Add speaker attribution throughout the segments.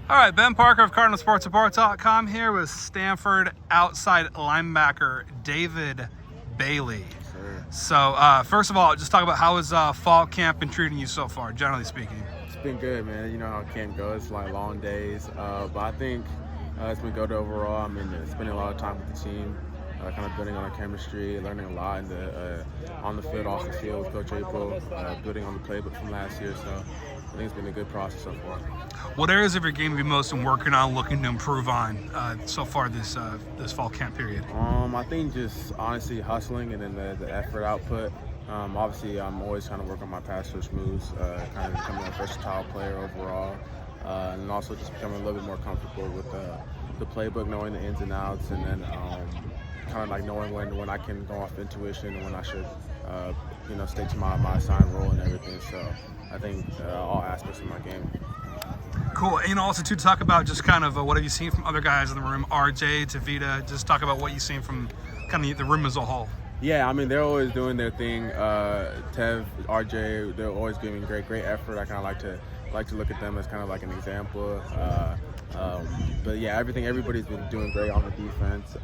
Speaker 1: All right, Ben Parker of CardinalSportsReport.com here with Stanford outside linebacker David Bailey. So, first of all, just talk about how has fall camp been treating you so far, generally speaking?
Speaker 2: It's been good, man. You know how camp goes, it's like long days. But I think it's been good overall. I mean, spending a lot of time with the team, kind of building on our chemistry, learning a lot on the field, off the field with Coach April, building on the playbook from last year. So I think it's been a good process so far.
Speaker 1: What areas of your game have you most been working on, looking to improve on so far this fall camp period?
Speaker 2: I think just honestly hustling and then the effort output. Obviously, I'm always trying to work on my pass rush moves, kind of becoming a versatile player overall, and also just becoming a little bit more comfortable with the playbook, knowing the ins and outs, and then kind of like knowing when I can go off intuition and when I should, stick to my assigned role and everything. So I think all aspects of my game.
Speaker 1: Cool. And also to talk about just kind of what have you seen from other guys in the room, RJ, Tavita, just talk about what you've seen from kind of the room as a whole.
Speaker 2: Yeah, I mean, they're always doing their thing. Tev, RJ, they're always giving great effort. I kind of like to look at them as kind of like an example. But yeah, everybody's been doing great on the defense.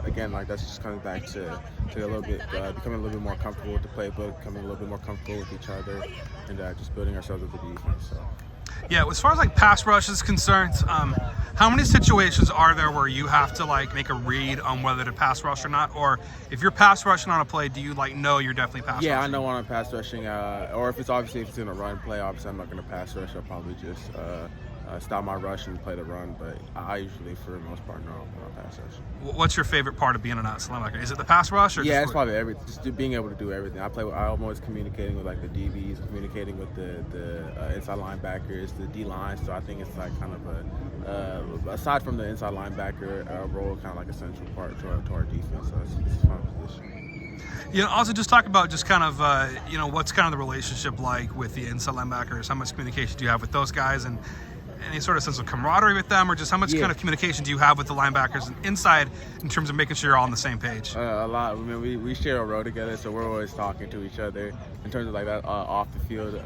Speaker 2: Again, like that's just coming back to a little bit, becoming a little bit more comfortable with the playbook, becoming a little bit more comfortable with each other, and just building ourselves as a defense. So.
Speaker 1: Yeah, as far as like pass rush is concerned, how many situations are there where you have to like make a read on whether to pass rush or not? Or if you're pass rushing on a play, do you like know you're definitely pass rushing?
Speaker 2: Yeah, I know when I'm pass rushing, or if it's in a run play, obviously I'm not going to pass rush. I'll probably just stop my rush and play the run. But I usually, for the most part, know when I'm pass rushing.
Speaker 1: What's your favorite part of being an outside linebacker? Is it the pass rush? Or
Speaker 2: yeah, it's probably everything. Just being able to do everything. I'm always communicating with like the DBs, communicating with the inside linebackers, the D line. So I think it's like kind of aside from the inside linebacker role, kind of like a central part to our defense. So it's a fun position.
Speaker 1: You know, also just talk about just kind of what's kind of the relationship like with the inside linebackers. How much communication do you have with those guys, and any sort of sense of camaraderie with them, or just how much kind of communication do you have with the linebackers inside in terms of making sure you're all on the same page?
Speaker 2: A lot. I mean, we share a row together, so we're always talking to each other in terms of like that off the field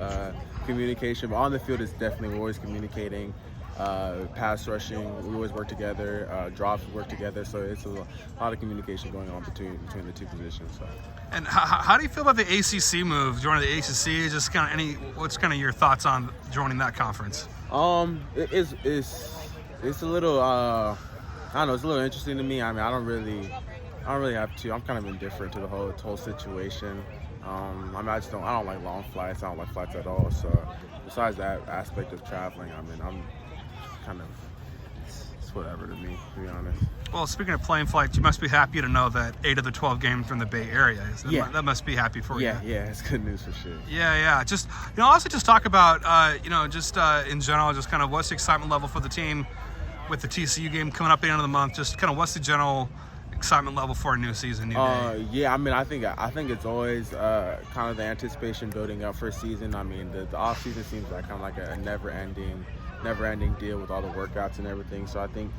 Speaker 2: communication. But on the field, it's definitely we're always communicating. Pass rushing, we always work together. Drops, we work together. So it's a lot of communication going on between the two positions. So.
Speaker 1: And how do you feel about the ACC move? Joining the ACC, just kind of what's kind of your thoughts on joining that conference?
Speaker 2: It's a little I don't know, it's a little interesting to me. I mean, I don't really have to. I'm kind of indifferent to the whole situation. I mean, I don't like long flights. I don't like flights at all. So besides that aspect of traveling, I mean, I'm kind of it's whatever to me, to be honest.
Speaker 1: Well, speaking of plane flights, you must be happy to know that 8 of the 12 games are in the Bay Area. That must be happy for you.
Speaker 2: Yeah, it's good news for sure.
Speaker 1: Yeah. Just also just talk about in general, just kind of what's the excitement level for the team with the TCU game coming up at the end of the month. Just kind of what's the general excitement level for a new season, new day?
Speaker 2: Yeah, I mean, I think it's always kind of the anticipation building up for a season. I mean, the off season seems like kind of like a never-ending deal with all the workouts and everything. So I think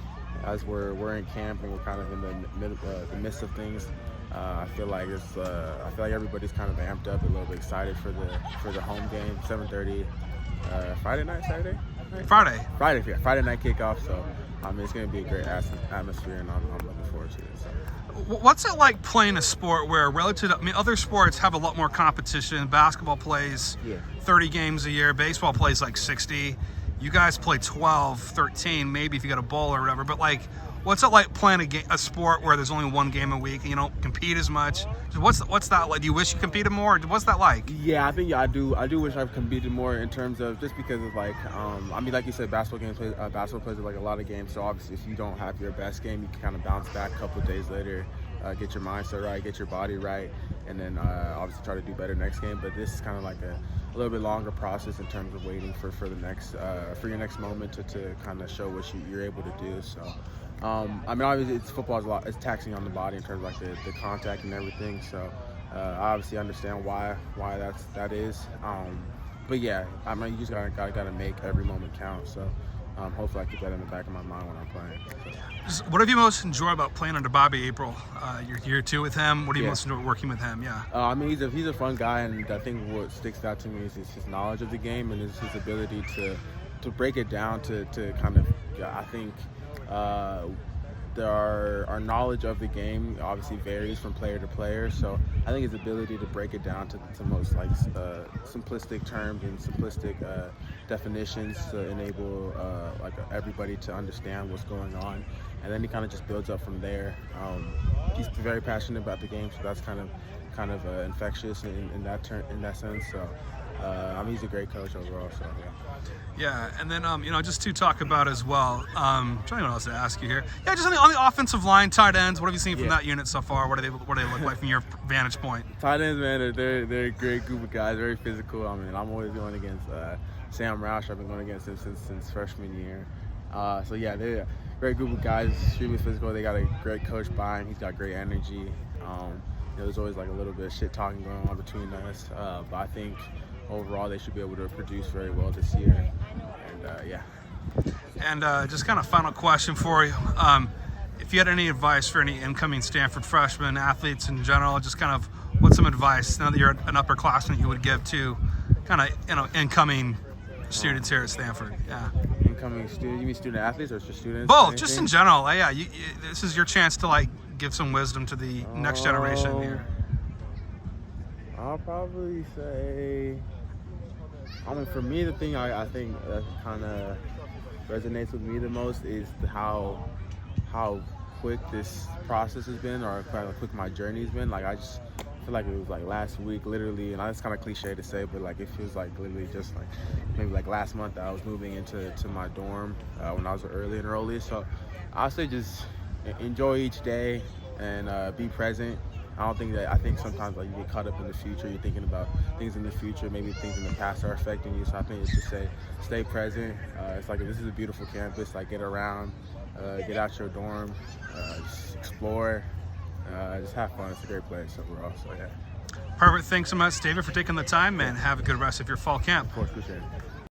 Speaker 2: as we're in camp and we're kind of in the midst of things, I feel like everybody's kind of amped up, a little bit excited for the home game, 7:30 Friday night, Saturday.
Speaker 1: Friday
Speaker 2: night kickoff. So I mean, it's going to be a great atmosphere, and I'm looking forward to it. So.
Speaker 1: What's it like playing a sport where other sports have a lot more competition? Basketball plays 30 games a year, baseball plays like 60. You guys play 12, 13, maybe if you got a bowl or whatever. But like, what's it like playing a sport where there's only one game a week and you don't compete as much? What's that like? Do you wish you competed more? What's that like?
Speaker 2: Yeah, I think I do wish I've competed more in terms of just because of like, I mean, like you said, basketball plays like a lot of games. So obviously, if you don't have your best game, you can kind of bounce back a couple of days later, get your mindset right, get your body right, and then obviously try to do better next game. But this is kind of like a little bit longer process in terms of waiting for the next for your next moment to kind of show what you're able to do. So. I mean, obviously, football it's taxing on the body in terms of like the contact and everything. So, I obviously understand why that is. But yeah, I mean, you just gotta make every moment count. So, hopefully, I keep that in the back of my mind when I'm playing. So.
Speaker 1: What have you most enjoyed about playing under Bobby April? You're year 2 with him. What do you most enjoy working with him? Yeah.
Speaker 2: I mean, he's a fun guy, and I think what sticks out to me is his knowledge of the game and his ability to to break it down to kind of, I think our knowledge of the game obviously varies from player to player. So I think his ability to break it down to most like simplistic terms and simplistic definitions to enable like everybody to understand what's going on, and then he kind of just builds up from there. He's very passionate about the game, so that's kind of infectious in that sense. So I mean, he's a great coach overall. So yeah.
Speaker 1: Yeah, and then just to talk about as well. Trying to think what else to ask you here. Yeah, just on the offensive line, tight ends. What have you seen from that unit so far? What do they look like from your vantage point?
Speaker 2: Tight ends, man, they're a great group of guys. Very physical. I mean, I'm always going against Sam Roush. I've been going against him since freshman year. So yeah, they're a great group of guys. Extremely physical. They got a great coach behind. He's got great energy. There's always like a little bit of shit talking going on between us, but I think overall they should be able to produce very well this year. And yeah. And
Speaker 1: just kind of final question for you. If you had any advice for any incoming Stanford freshmen, athletes in general, just kind of what's some advice now that you're an upperclassman you would give to kind of incoming students here at Stanford? Yeah.
Speaker 2: Incoming students? You mean student athletes or just students?
Speaker 1: Both, just in general. Yeah, this is your chance to like give some wisdom to the next generation here.
Speaker 2: I'll probably say, I mean, for me, the thing I think that kind of resonates with me the most is how quick this process has been, or how quick my journey's been. Like, I just feel like it was like last week, literally, and it's kind of cliche to say, but like it feels like literally just like maybe like last month that I was moving into my dorm when I was an early enrollee. So I'll say just enjoy each day and be present. I think sometimes like you get caught up in the future. You're thinking about things in the future, maybe things in the past are affecting you. So I think it's just stay present. It's like, this is a beautiful campus. Like, get around, get out your dorm, just explore, just have fun. It's a great place overall. So yeah.
Speaker 1: Perfect. Thanks so much, David, for taking the time, and have a good rest of your fall camp.
Speaker 2: Of course, appreciate it.